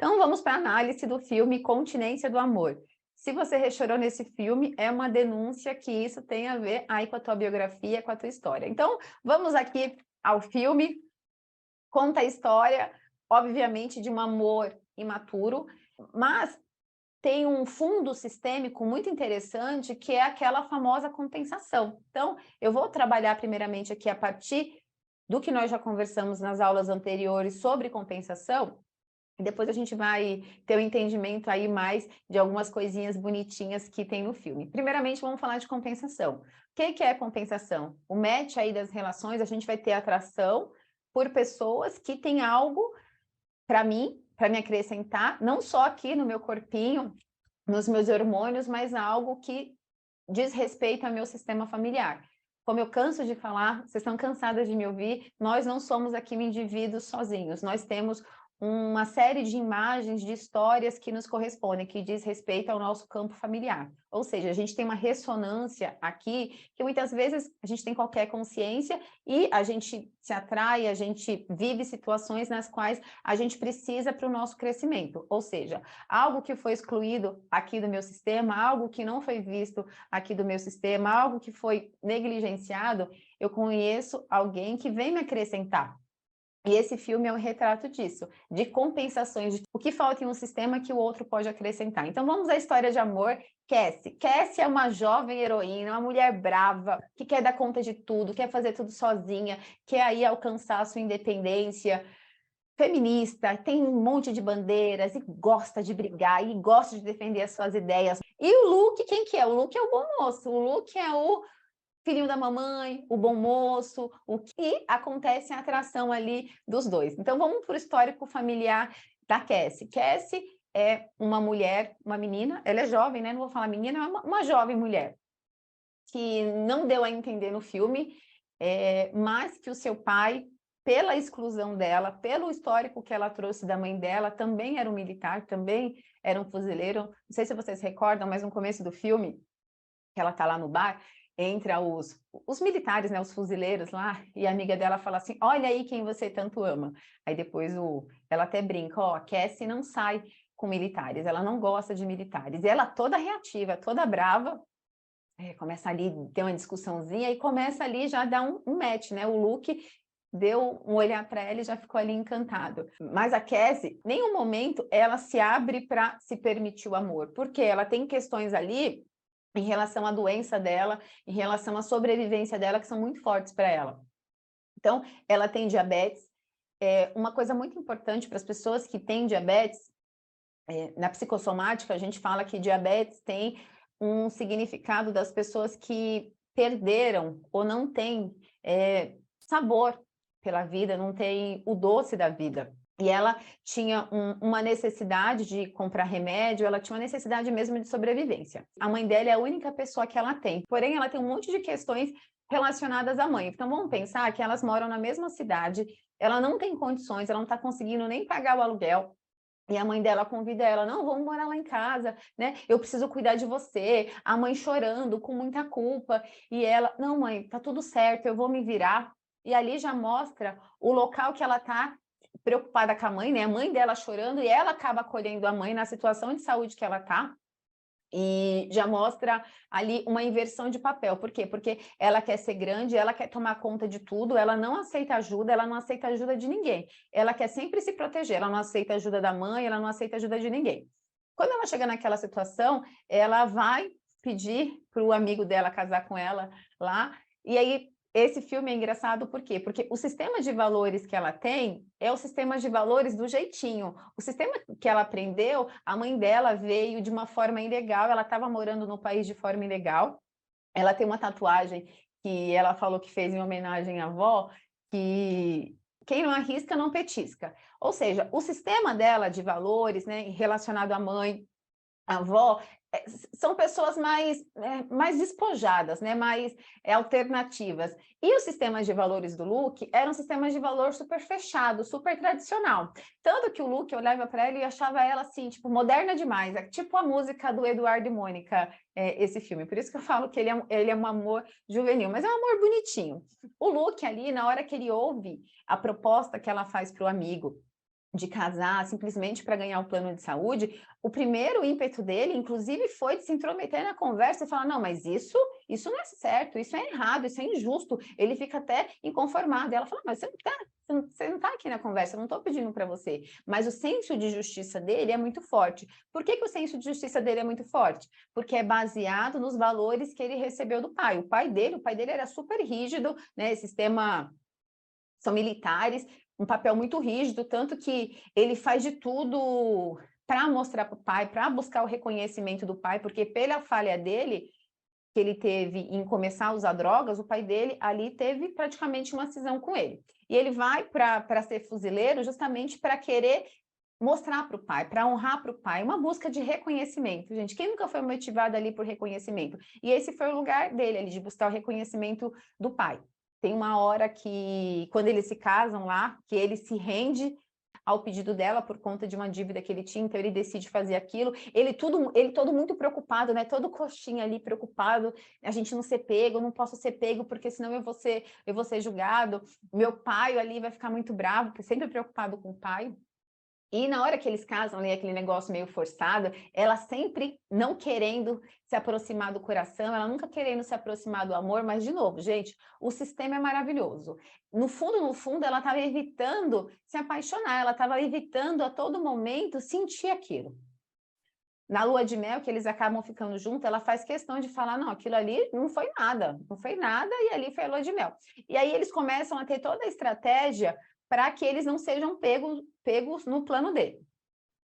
Então, vamos para a análise do filme Continência do Amor. Se você chorou nesse filme, é uma denúncia que isso tem a ver aí com a tua biografia, com a tua história. Então, vamos aqui ao filme. Conta a história, obviamente, de um amor imaturo, mas tem um fundo sistêmico muito interessante, que é aquela famosa compensação. Então, eu vou trabalhar primeiramente aqui a partir do que nós já conversamos nas aulas anteriores sobre compensação, e depois a gente vai ter um entendimento aí mais de algumas coisinhas bonitinhas que tem no filme. Primeiramente, vamos falar de compensação. O que é compensação? O match aí das relações, a gente vai ter atração por pessoas que têm algo para mim, para me acrescentar, não só aqui no meu corpinho, nos meus hormônios, mas algo que diz respeito ao meu sistema familiar. Como eu canso de falar, vocês estão cansadas de me ouvir, nós não somos aqui indivíduos sozinhos, nós temos uma série de imagens, de histórias que nos correspondem, que diz respeito ao nosso campo familiar. Ou seja, a gente tem uma ressonância aqui, que muitas vezes a gente tem qualquer consciência e a gente se atrai, a gente vive situações nas quais a gente precisa para o nosso crescimento. Ou seja, algo que foi excluído aqui do meu sistema, algo que não foi visto aqui do meu sistema, algo que foi negligenciado, eu conheço alguém que vem me acrescentar. E esse filme é um retrato disso, de compensações, de o que falta em um sistema que o outro pode acrescentar. Então vamos à história de amor. Cassie. Cassie é uma jovem heroína, uma mulher brava, que quer dar conta de tudo, quer fazer tudo sozinha, quer aí alcançar a sua independência, feminista, tem um monte de bandeiras e gosta de brigar e gosta de defender as suas ideias. E o Luke, quem que é? O Luke é o bom moço, o Luke é o filhinho da mamãe, o bom moço, o que acontece a atração ali dos dois. Então vamos para o histórico familiar da Cassie. Cassie é uma mulher, uma menina, ela é jovem, né? Não vou falar menina, é uma jovem mulher, que não deu a entender no filme, mas que o seu pai, pela exclusão dela, pelo histórico que ela trouxe da mãe dela, também era um militar, também era um fuzileiro. Não sei se vocês recordam, mas no começo do filme, que ela está lá no bar, entra os militares, né, os fuzileiros lá, e a amiga dela fala assim, olha aí quem você tanto ama. Aí depois ela até brinca, ó, a Cassie não sai com militares, ela não gosta de militares. E ela toda reativa, toda brava, começa ali, tem uma discussãozinha, e começa ali já a dar um match, né? O Luke deu um olhar para ela e já ficou ali encantado. Mas a Cassie, em nenhum momento, ela se abre para se permitir o amor, porque ela tem questões ali em relação à doença dela, em relação à sobrevivência dela, que são muito fortes para ela. Então, ela tem diabetes. Uma coisa muito importante para as pessoas que têm diabetes, na psicossomática, a gente fala que diabetes tem um significado das pessoas que perderam ou não têm sabor pela vida, não tem o doce da vida. E ela tinha uma necessidade de comprar remédio, ela tinha uma necessidade mesmo de sobrevivência. A mãe dela é a única pessoa que ela tem, porém ela tem um monte de questões relacionadas à mãe. Então vamos pensar que elas moram na mesma cidade, ela não tem condições, ela não está conseguindo nem pagar o aluguel, e a mãe dela convida ela, não, vamos morar lá em casa, né? Eu preciso cuidar de você. A mãe chorando, com muita culpa. E ela, não, mãe, tá tudo certo, eu vou me virar. E ali já mostra o local que ela tá preocupada com a mãe, né? A mãe dela chorando e ela acaba acolhendo a mãe na situação de saúde que ela tá. E já mostra ali uma inversão de papel. Por quê? Porque ela quer ser grande, ela quer tomar conta de tudo, ela não aceita ajuda, ela não aceita ajuda de ninguém. Ela quer sempre se proteger, ela não aceita ajuda da mãe, ela não aceita ajuda de ninguém. Quando ela chega naquela situação, ela vai pedir para o amigo dela casar com ela lá, e aí esse filme é engraçado por quê? Porque o sistema de valores que ela tem é o sistema de valores do jeitinho. O sistema que ela aprendeu, a mãe dela veio de uma forma ilegal, ela estava morando no país de forma ilegal, ela tem uma tatuagem que ela falou que fez em homenagem à avó, que quem não arrisca não petisca. Ou seja, o sistema dela de valores, né, relacionado à mãe, à avó, são pessoas mais despojadas, né, mais alternativas. E os sistemas de valores do Luke eram sistemas de valor super fechado, super tradicional. Tanto que o Luke olhava para ela e achava ela assim, tipo, moderna demais, tipo a música do Eduardo e Mônica, esse filme. Por isso que eu falo que ele é um amor juvenil, mas é um amor bonitinho. O Luke ali, na hora que ele ouve a proposta que ela faz para o amigo, de casar simplesmente para ganhar o plano de saúde, o primeiro ímpeto dele, inclusive, foi de se intrometer na conversa e falar, não, mas isso não é certo, isso é errado, isso é injusto. Ele fica até inconformado. E ela fala, mas você não está aqui na conversa, eu não estou pedindo para você. Mas o senso de justiça dele é muito forte. Por que o senso de justiça dele é muito forte? Porque é baseado nos valores que ele recebeu do pai. O pai dele era super rígido, né? Sistema... São militares, um papel muito rígido, tanto que ele faz de tudo para mostrar para o pai, para buscar o reconhecimento do pai, porque pela falha dele, que ele teve em começar a usar drogas, o pai dele ali teve praticamente uma cisão com ele. E ele vai para ser fuzileiro justamente para querer mostrar para o pai, para honrar para o pai, uma busca de reconhecimento, gente. Quem nunca foi motivado ali por reconhecimento? E esse foi o lugar dele ali, de buscar o reconhecimento do pai. Tem uma hora que, quando eles se casam lá, que ele se rende ao pedido dela por conta de uma dívida que ele tinha, então ele decide fazer aquilo. Ele todo muito preocupado, né? Todo coxinha ali preocupado, a gente não ser pego, eu não posso ser pego porque senão eu vou ser julgado. Meu pai ali vai ficar muito bravo, porque sempre preocupado com o pai. E na hora que eles casam, ali, aquele negócio meio forçado, ela sempre não querendo se aproximar do coração, ela nunca querendo se aproximar do amor, mas, de novo, gente, o sistema é maravilhoso. No fundo, ela estava evitando se apaixonar, ela estava evitando a todo momento sentir aquilo. Na lua de mel, que eles acabam ficando juntos, ela faz questão de falar, não, aquilo ali não foi nada, e ali foi a lua de mel. E aí eles começam a ter toda a estratégia para que eles não sejam pegos no plano dele.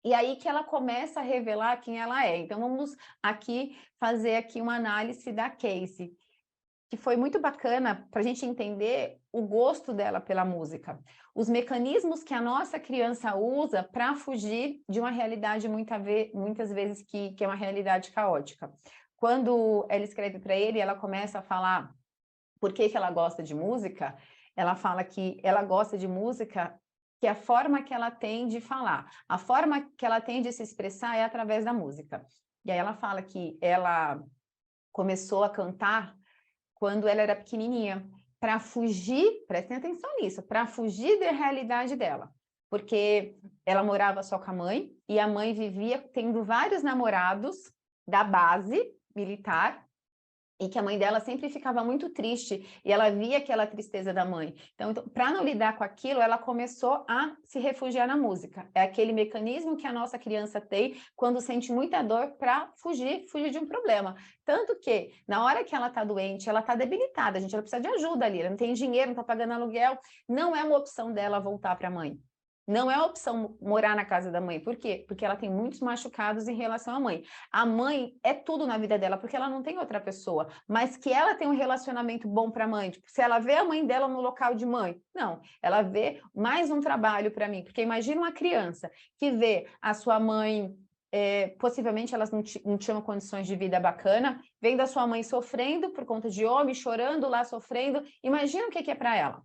E aí que ela começa a revelar quem ela é. Então, vamos aqui fazer aqui uma análise da Casey, que foi muito bacana para a gente entender o gosto dela pela música. Os mecanismos que a nossa criança usa para fugir de uma realidade muitas vezes que é uma realidade caótica. Quando ela escreve para ele, ela começa a falar por que ela gosta de música, ela fala que ela gosta de música, que a forma que ela tem de falar, a forma que ela tem de se expressar é através da música. E aí ela fala que ela começou a cantar quando ela era pequenininha, para fugir, prestem atenção nisso, para fugir da realidade dela. Porque ela morava só com a mãe, e a mãe vivia tendo vários namorados da base militar, e que a mãe dela sempre ficava muito triste, e ela via aquela tristeza da mãe. Então para não lidar com aquilo, ela começou a se refugiar na música. É aquele mecanismo que a nossa criança tem quando sente muita dor para fugir de um problema. Tanto que, na hora que ela está doente, ela está debilitada, gente, ela precisa de ajuda ali, ela não tem dinheiro, não está pagando aluguel, não é uma opção dela voltar para a mãe. Não é a opção morar na casa da mãe. Por quê? Porque ela tem muitos machucados em relação à mãe. A mãe é tudo na vida dela, porque ela não tem outra pessoa. Mas que ela tem um relacionamento bom para a mãe. Tipo, se ela vê a mãe dela no local de mãe, não. Ela vê mais um trabalho para mim. Porque imagina uma criança que vê a sua mãe... possivelmente elas não tinham condições de vida bacana, vendo a sua mãe sofrendo por conta de homem, chorando lá, sofrendo. Imagina o que é para ela.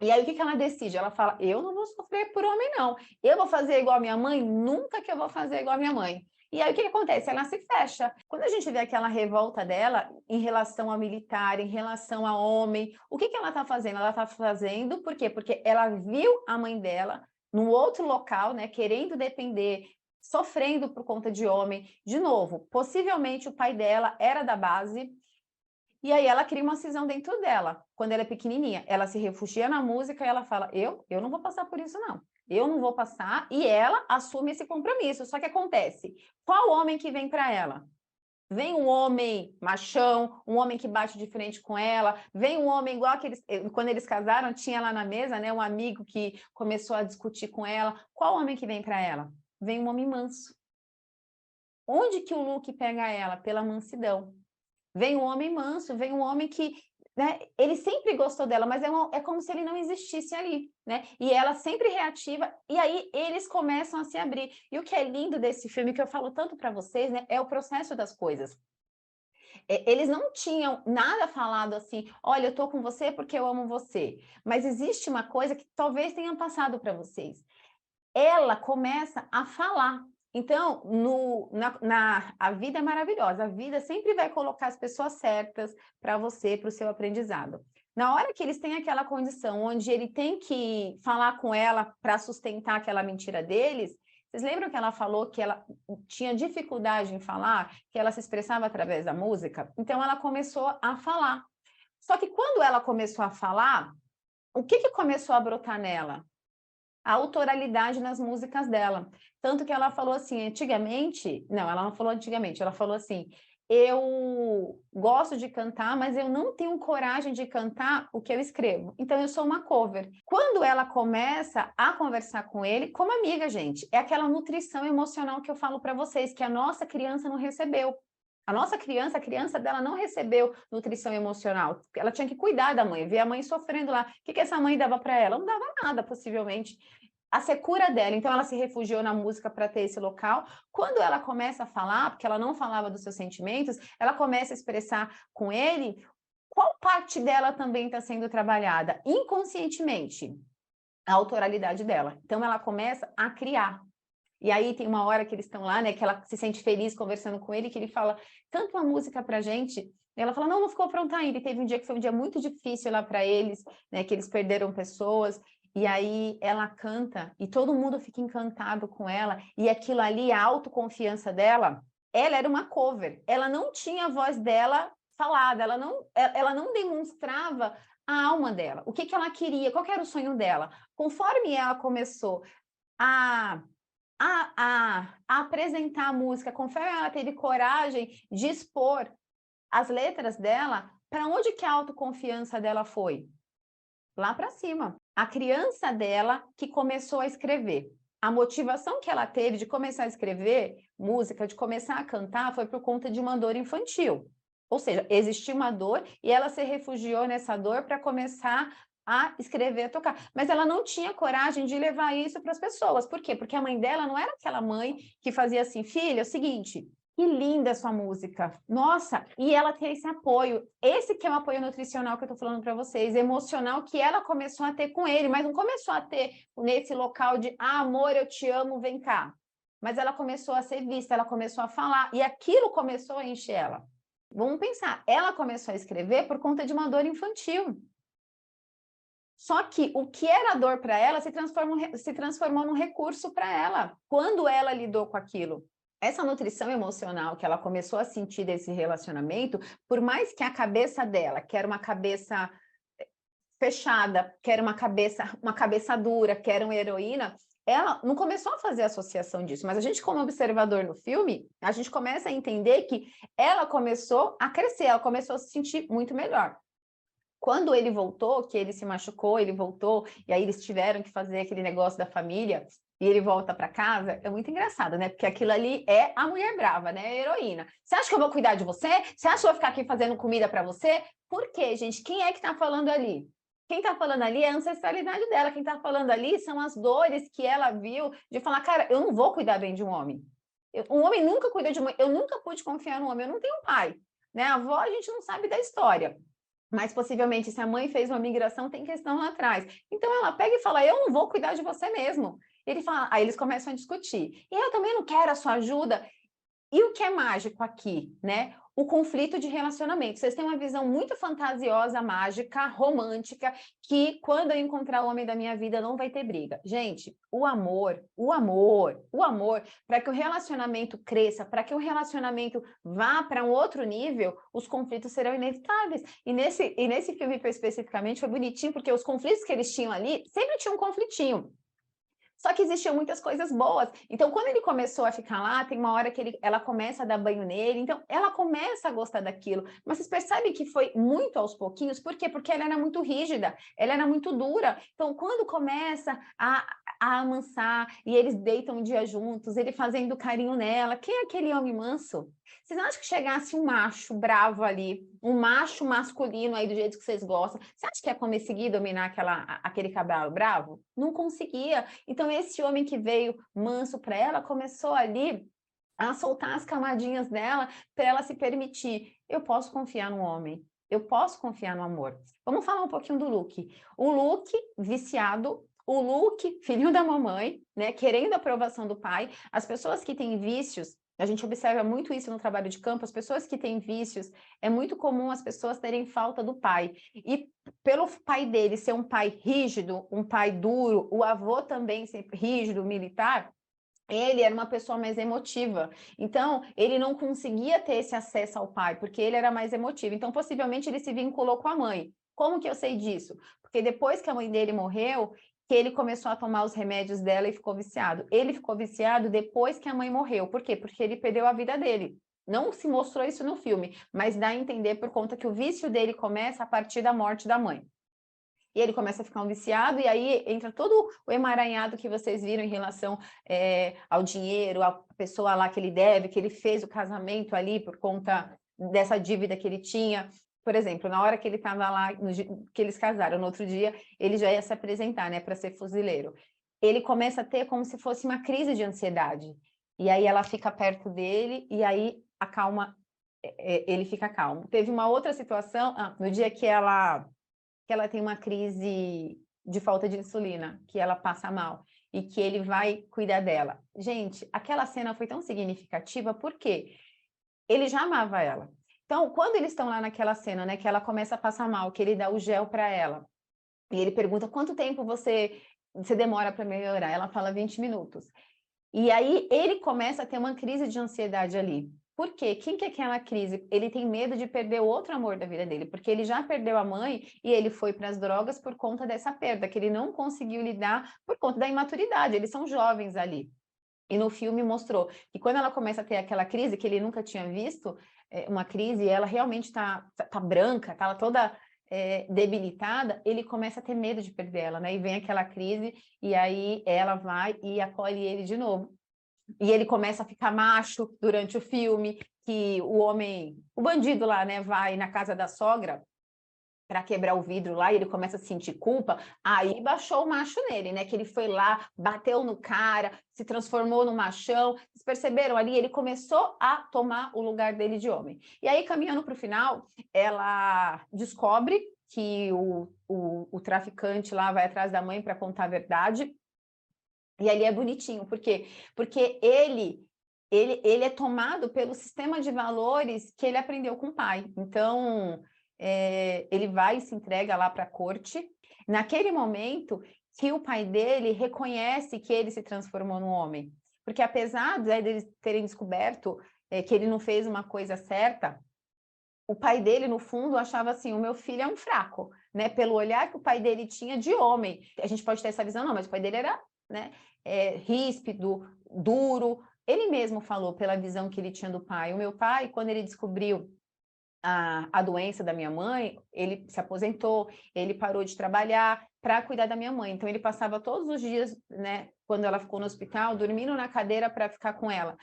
E aí, o que ela decide? Ela fala, eu não vou sofrer por homem, não. Eu vou fazer igual a minha mãe? Nunca que eu vou fazer igual a minha mãe. E aí, o que acontece? Ela se fecha. Quando a gente vê aquela revolta dela em relação a militar, em relação a homem, o que ela está fazendo? Ela está fazendo, por quê? Porque ela viu a mãe dela num outro local, né, querendo depender, sofrendo por conta de homem. De novo, possivelmente o pai dela era da base, e aí ela cria uma cisão dentro dela, quando ela é pequenininha. Ela se refugia na música e ela fala, eu não vou passar por isso, não. Eu não vou passar, e ela assume esse compromisso. Só que acontece, qual homem que vem para ela? Vem um homem machão, um homem que bate de frente com ela, vem um homem igual aqueles... Quando eles casaram, tinha lá na mesa, né, um amigo que começou a discutir com ela. Qual homem que vem para ela? Vem um homem manso. Onde que o Luke pega ela? Pela mansidão. Vem um homem manso, vem um homem que, né, ele sempre gostou dela, mas é como se ele não existisse ali, né? E ela sempre reativa, e aí eles começam a se abrir. E o que é lindo desse filme, que eu falo tanto para vocês, né, é o processo das coisas. Eles não tinham nada falado assim, olha, eu tô com você porque eu amo você. Mas existe uma coisa que talvez tenha passado para vocês. Ela começa a falar. Então, a vida é maravilhosa, a vida sempre vai colocar as pessoas certas para você, para o seu aprendizado. Na hora que eles têm aquela condição onde ele tem que falar com ela para sustentar aquela mentira deles, vocês lembram que ela falou que ela tinha dificuldade em falar, que ela se expressava através da música? Então, ela começou a falar. Só que quando ela começou a falar, o que começou a brotar nela? A autoralidade nas músicas dela. Tanto que ela falou assim, antigamente... Não, ela não falou antigamente, ela falou assim, eu gosto de cantar, mas eu não tenho coragem de cantar o que eu escrevo. Então, eu sou uma cover. Quando ela começa a conversar com ele, como amiga, gente, é aquela nutrição emocional que eu falo para vocês, que a nossa criança não recebeu. A nossa criança, a criança dela não recebeu nutrição emocional. Ela tinha que cuidar da mãe, ver a mãe sofrendo lá. O que essa mãe dava para ela? Não dava nada, possivelmente. A secura dela, então ela se refugiou na música para ter esse local. Quando ela começa a falar, porque ela não falava dos seus sentimentos, ela começa a expressar com ele, qual parte dela também está sendo trabalhada? Inconscientemente, a autoralidade dela. Então ela começa a criar. E aí tem uma hora que eles estão lá, né, que ela se sente feliz conversando com ele, que ele fala, canta uma música pra gente. E ela fala, não ficou pronta ainda. E teve um dia que foi um dia muito difícil lá para eles, né, que eles perderam pessoas. E aí ela canta e todo mundo fica encantado com ela. E aquilo ali, a autoconfiança dela, ela era uma cover. Ela não tinha a voz dela falada, ela não demonstrava a alma dela. O que ela queria, qual que era o sonho dela. Conforme ela começou a apresentar a música, conforme ela teve coragem de expor as letras dela, para onde que a autoconfiança dela foi? Lá para cima. A criança dela que começou a escrever. A motivação que ela teve de começar a escrever música, de começar a cantar, foi por conta de uma dor infantil. Ou seja, existia uma dor e ela se refugiou nessa dor para começar a escrever, a tocar. Mas ela não tinha coragem de levar isso para as pessoas. Por quê? Porque a mãe dela não era aquela mãe que fazia assim, filha, é o seguinte, que linda a sua música. Nossa, e ela tem esse apoio. Esse que é o apoio nutricional que eu tô falando para vocês, emocional, que ela começou a ter com ele, mas não começou a ter nesse local de, amor, eu te amo, vem cá. Mas ela começou a ser vista, ela começou a falar, e aquilo começou a encher ela. Vamos pensar, ela começou a escrever por conta de uma dor infantil. Só que o que era dor para ela se transformou num recurso para ela, quando ela lidou com aquilo. Essa nutrição emocional que ela começou a sentir desse relacionamento, por mais que a cabeça dela, que era uma cabeça fechada, que era uma cabeça dura, que era uma heroína, ela não começou a fazer associação disso, mas a gente, como observador no filme, a gente começa a entender que ela começou a crescer, ela começou a se sentir muito melhor. Quando ele voltou, que ele se machucou, ele voltou, e aí eles tiveram que fazer aquele negócio da família, e ele volta para casa, é muito engraçado, né? Porque aquilo ali é a mulher brava, né? A heroína. Você acha que eu vou cuidar de você? Você acha que eu vou ficar aqui fazendo comida para você? Por quê, gente? Quem é que está falando ali? Quem está falando ali é a ancestralidade dela. Quem está falando ali são as dores que ela viu de falar, cara, eu não vou cuidar bem de um homem. Um homem nunca cuida de uma... Eu nunca pude confiar no homem, eu não tenho pai. Né? A avó, a gente não sabe da história. Mas possivelmente, se a mãe fez uma migração, tem questão lá atrás. Então ela pega e fala, eu não vou cuidar de você mesmo. Ele fala, aí eles começam a discutir. E eu também não quero a sua ajuda. E o que é mágico aqui, né? O conflito de relacionamento. Vocês têm uma visão muito fantasiosa, mágica, romântica, que quando eu encontrar o homem da minha vida não vai ter briga. Gente, o amor, para que o relacionamento cresça, para que o relacionamento vá para um outro nível, os conflitos serão inevitáveis. E nesse filme especificamente foi bonitinho, porque os conflitos que eles tinham ali, sempre tinha um conflitinho. Só que existiam muitas coisas boas. Então, quando ele começou a ficar lá, tem uma hora que ela começa a dar banho nele, então ela começa a gostar daquilo. Mas vocês percebem que foi muito aos pouquinhos? Por quê? Porque ela era muito rígida, ela era muito dura. Então, quando começa a amansar e eles deitam um dia juntos, ele fazendo carinho nela, quem é aquele homem manso? Vocês não acham que chegasse um macho bravo ali, um macho masculino aí do jeito que vocês gostam, você acha que ia conseguir dominar aquele cabelo bravo? Não conseguia. Então, esse homem que veio manso para ela, começou ali a soltar as camadinhas dela para ela se permitir. Eu posso confiar no homem, eu posso confiar no amor. Vamos falar um pouquinho do Luke. O Luke, viciado, o Luke, filhinho da mamãe, né, querendo a aprovação do pai. As pessoas que têm vícios, A gente observa muito isso no trabalho de campo, as pessoas que têm vícios, é muito comum as pessoas terem falta do pai. E pelo pai dele ser um pai rígido, um pai duro, o avô também ser rígido, militar, ele era uma pessoa mais emotiva. Então, ele não conseguia ter esse acesso ao pai, porque ele era mais emotivo. Então, possivelmente, ele se vinculou com a mãe. Como que eu sei disso? Porque depois que a mãe dele morreu, que ele começou a tomar os remédios dela e ficou viciado. Ele ficou viciado depois que a mãe morreu. Por quê? Porque ele perdeu a vida dele. Não se mostrou isso no filme, mas dá a entender por conta que o vício dele começa a partir da morte da mãe. E ele começa a ficar um viciado, e aí entra todo o emaranhado que vocês viram em relação ao dinheiro, à pessoa lá que ele deve, que ele fez o casamento ali por conta dessa dívida que ele tinha. Por exemplo, na hora que ele estava lá, que eles casaram, no outro dia, ele já ia se apresentar, né, para ser fuzileiro. Ele começa a ter como se fosse uma crise de ansiedade. E aí ela fica perto dele, e aí acalma, ele fica calmo. Teve uma outra situação, no dia que ela tem uma crise de falta de insulina, que ela passa mal, e que ele vai cuidar dela. Gente, aquela cena foi tão significativa, porque ele já amava ela. Então, quando eles estão lá naquela cena, né, que ela começa a passar mal, que ele dá o gel para ela, e ele pergunta quanto tempo você demora para melhorar? Ela fala 20 minutos. E aí ele começa a ter uma crise de ansiedade ali. Por quê? Quem que é aquela crise? Ele tem medo de perder o outro amor da vida dele, porque ele já perdeu a mãe e ele foi para as drogas por conta dessa perda, que ele não conseguiu lidar por conta da imaturidade. Eles são jovens ali. E no filme mostrou que quando ela começa a ter aquela crise, que ele nunca tinha visto, uma crise, e ela realmente está branca, está toda debilitada, ele começa a ter medo de perder ela, né? E vem aquela crise, e aí ela vai e acolhe ele de novo. E ele começa a ficar macho durante o filme, que o homem, o bandido lá, né, vai na casa da sogra para quebrar o vidro lá, e ele começa a sentir culpa, aí baixou o macho nele, né? Que ele foi lá, bateu no cara, se transformou no machão. Vocês perceberam ali? Ele começou a tomar o lugar dele de homem. E aí, caminhando para o final, ela descobre que o traficante lá vai atrás da mãe para contar a verdade. E ali é bonitinho, por quê? Porque ele é tomado pelo sistema de valores que ele aprendeu com o pai. Então, ele vai e se entrega lá para a corte. Naquele momento que o pai dele reconhece que ele se transformou num homem. Porque apesar de eles terem descoberto que ele não fez uma coisa certa, o pai dele, no fundo, achava assim, o meu filho é um fraco, né? Pelo olhar que o pai dele tinha de homem. A gente pode ter essa visão, não, mas o pai dele era, né, ríspido, duro. Ele mesmo falou pela visão que ele tinha do pai. O meu pai, quando ele descobriu a doença da minha mãe, ele se aposentou, ele parou de trabalhar para cuidar da minha mãe. Então, ele passava todos os dias, né, quando ela ficou no hospital, dormindo na cadeira para ficar com ela.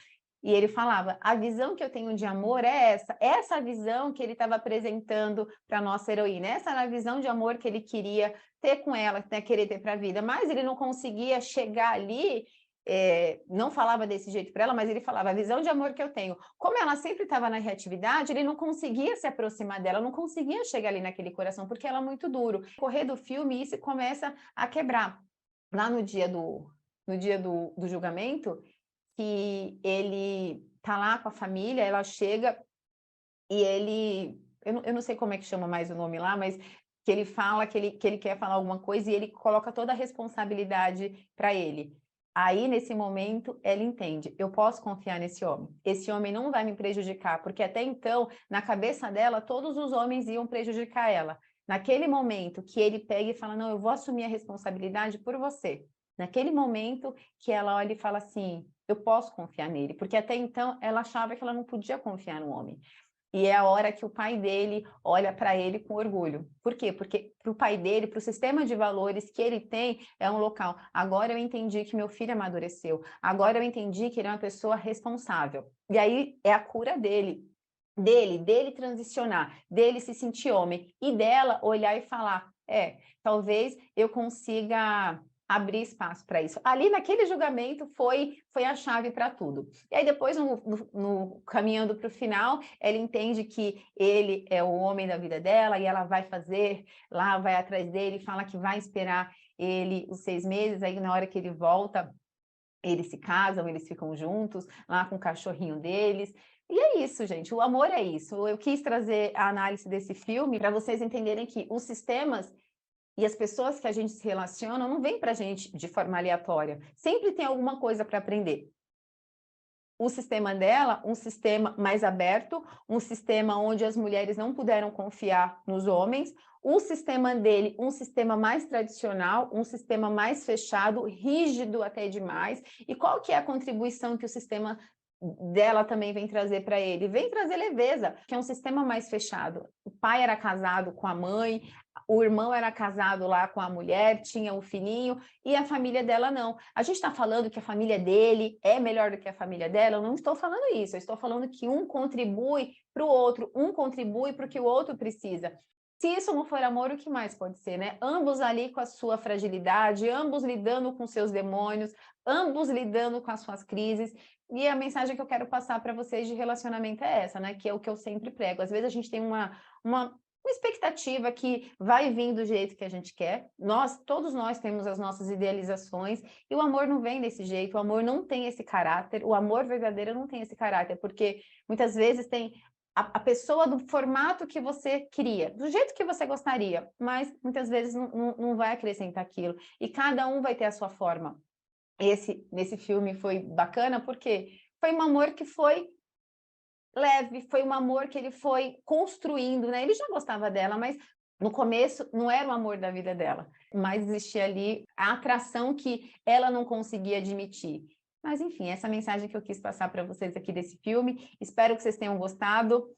E ele falava, a visão que eu tenho de amor é essa visão que ele estava apresentando para a nossa heroína, essa era a visão de amor que ele queria ter com ela, né, querer ter para a vida, mas ele não conseguia chegar ali, não falava desse jeito para ela, mas ele falava, a visão de amor que eu tenho. Como ela sempre estava na reatividade, ele não conseguia se aproximar dela, não conseguia chegar ali naquele coração, porque ela é muito duro. Correr do filme, isso começa a quebrar. Lá no dia do julgamento, que ele tá lá com a família, ela chega e ele... Eu não sei como é que chama mais o nome lá, mas que ele fala que ele quer falar alguma coisa e ele coloca toda a responsabilidade para ele. Aí, nesse momento, ela entende, eu posso confiar nesse homem. Esse homem não vai me prejudicar, porque até então, na cabeça dela, todos os homens iam prejudicar ela. Naquele momento que ele pega e fala, não, eu vou assumir a responsabilidade por você. Naquele momento que ela olha e fala assim, eu posso confiar nele, porque até então ela achava que ela não podia confiar no homem. E é a hora que o pai dele olha para ele com orgulho. Por quê? Porque para o pai dele, para o sistema de valores que ele tem, é um local. Agora eu entendi que meu filho amadureceu. Agora eu entendi que ele é uma pessoa responsável. E aí é a cura dele transicionar, dele se sentir homem e dela olhar e falar, talvez eu consiga abrir espaço para isso. Ali naquele julgamento foi a chave para tudo. E aí depois, no caminhando para o final, ela entende que ele é o homem da vida dela e ela vai fazer, lá vai atrás dele, fala que vai esperar ele os 6 meses, aí na hora que ele volta, eles se casam, eles ficam juntos, lá com o cachorrinho deles. E é isso, gente, o amor é isso. Eu quis trazer a análise desse filme para vocês entenderem que os sistemas e as pessoas que a gente se relaciona não vêm para a gente de forma aleatória. Sempre tem alguma coisa para aprender. O sistema dela, um sistema mais aberto, um sistema onde as mulheres não puderam confiar nos homens, o sistema dele, um sistema mais tradicional, um sistema mais fechado, rígido até demais. E qual que é a contribuição que o sistema dela também vem trazer para ele? Vem trazer leveza, que é um sistema mais fechado. O pai era casado com a mãe, o irmão era casado lá com a mulher, tinha um filhinho, e a família dela não. A gente está falando que a família dele é melhor do que a família dela? Eu não estou falando isso, eu estou falando que um contribui para o outro, um contribui para o que o outro precisa. Se isso não for amor, o que mais pode ser, né? Ambos ali com a sua fragilidade, ambos lidando com seus demônios, ambos lidando com as suas crises. E a mensagem que eu quero passar para vocês de relacionamento é essa, né? Que é o que eu sempre prego. Às vezes a gente tem uma expectativa que vai vir do jeito que a gente quer. Todos nós temos as nossas idealizações, e o amor não vem desse jeito, o amor não tem esse caráter, o amor verdadeiro não tem esse caráter, porque muitas vezes tem a pessoa do formato que você queria, do jeito que você gostaria, mas muitas vezes não vai acrescentar aquilo, e cada um vai ter a sua forma. Nesse filme foi bacana, porque foi um amor que foi leve, foi um amor que ele foi construindo, né? Ele já gostava dela, mas no começo não era o amor da vida dela, mas existia ali a atração que ela não conseguia admitir. Mas enfim, essa mensagem que eu quis passar para vocês aqui desse filme. Espero que vocês tenham gostado.